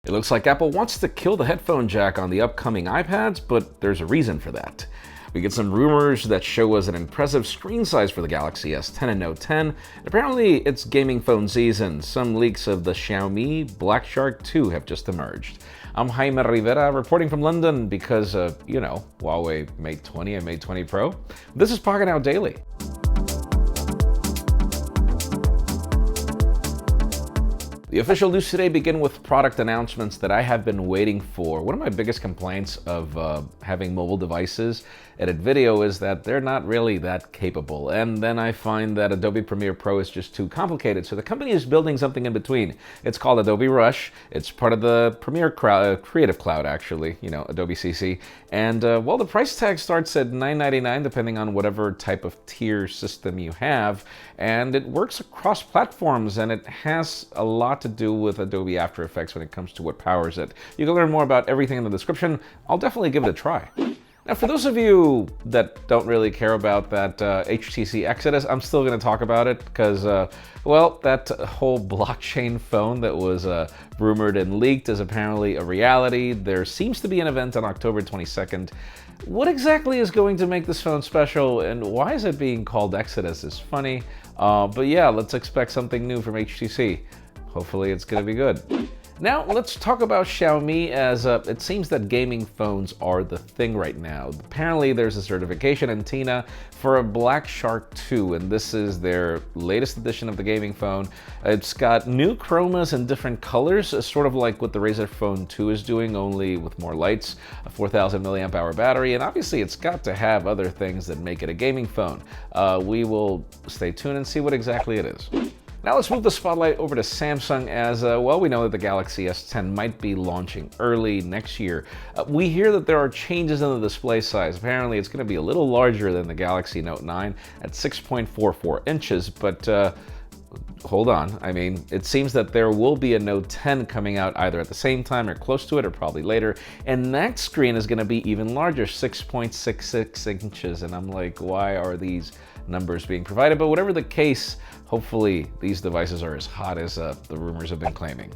It looks like Apple wants to kill the headphone jack on the upcoming iPads, but there's a reason for that. We get some rumors that show us an impressive screen size for the Galaxy S10 and Note 10. And apparently, it's gaming phone season. Some leaks of the Xiaomi Black Shark 2 have just emerged. I'm Jaime Rivera, reporting from London because, Huawei Mate 20 and Mate 20 Pro. This is Pocketnow Daily. The official news today begin with product announcements that I have been waiting for. One of my biggest complaints of having mobile devices edit video is that they're not really that capable. And then I find that Adobe Premiere Pro is just too complicated. So the company is building something in between. It's called Adobe Rush. It's part of the Premiere Creative Cloud, actually, Adobe CC. And the price tag starts at $9.99 depending on whatever type of tier system you have. And it works across platforms, and it has a lot to do with Adobe After Effects when it comes to what powers it. You can learn more about everything in the description. I'll definitely give it a try. Now, for those of you that don't really care about that HTC Exodus, I'm still going to talk about it because, that whole blockchain phone that was rumored and leaked is apparently a reality. There seems to be an event on October 22nd. What exactly is going to make this phone special, and why is it being called Exodus is funny. But yeah, let's expect something new from HTC. Hopefully it's going to be good. Now, let's talk about Xiaomi, as it seems that gaming phones are the thing right now. Apparently, there's a certification antenna for a Black Shark 2, and this is their latest edition of the gaming phone. It's got new chromas in different colors, sort of like what the Razer Phone 2 is doing, only with more lights, a 4,000 milliamp hour battery, and obviously it's got to have other things that make it a gaming phone. We will stay tuned and see what exactly it is. Now let's move the spotlight over to Samsung as, we know that the Galaxy S10 might be launching early next year. We hear that there are changes in the display size. Apparently it's going to be a little larger than the Galaxy Note 9 at 6.44 inches, but hold on. I mean, it seems that there will be a Note 10 coming out either at the same time or close to it or probably later, and that screen is going to be even larger, 6.66 inches, and I'm like, why are these numbers being provided? But whatever the case, hopefully these devices are as hot as the rumors have been claiming.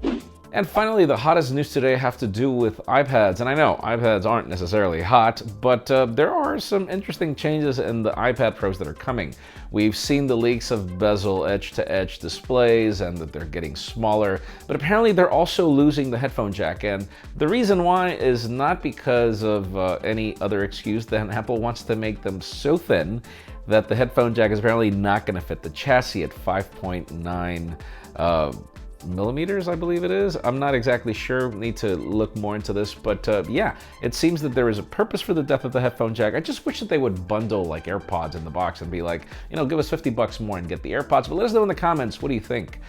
And finally, the hottest news today have to do with iPads. And I know iPads aren't necessarily hot, but there are some interesting changes in the iPad Pros that are coming. We've seen the leaks of bezel edge-to-edge displays and that they're getting smaller, but apparently they're also losing the headphone jack. And the reason why is not because of any other excuse than Apple wants to make them so thin that the headphone jack is apparently not going to fit the chassis at 5.9 millimeters, I believe it is. I'm not exactly sure. Need to look more into this, but yeah, it seems that there is a purpose for the depth of the headphone jack. I just wish that they would bundle like AirPods in the box and be like, give us $50 more and get the AirPods. But let us know in the comments, what do you think?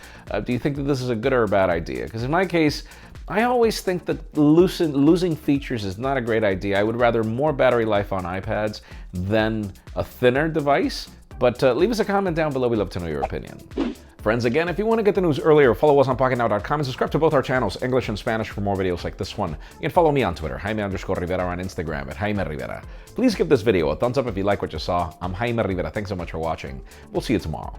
Do you think that this is a good or a bad idea? Because in my case, I always think that losing features is not a great idea. I would rather more battery life on iPads than a thinner device. But leave us a comment down below. We'd love to know your opinion. Friends, again, if you want to get the news earlier, follow us on Pocketnow.com and subscribe to both our channels, English and Spanish, for more videos like this one. You can follow me on Twitter, Jaime_Rivera, on Instagram at Jaime Rivera. Please give this video a thumbs up if you like what you saw. I'm Jaime Rivera. Thanks so much for watching. We'll see you tomorrow.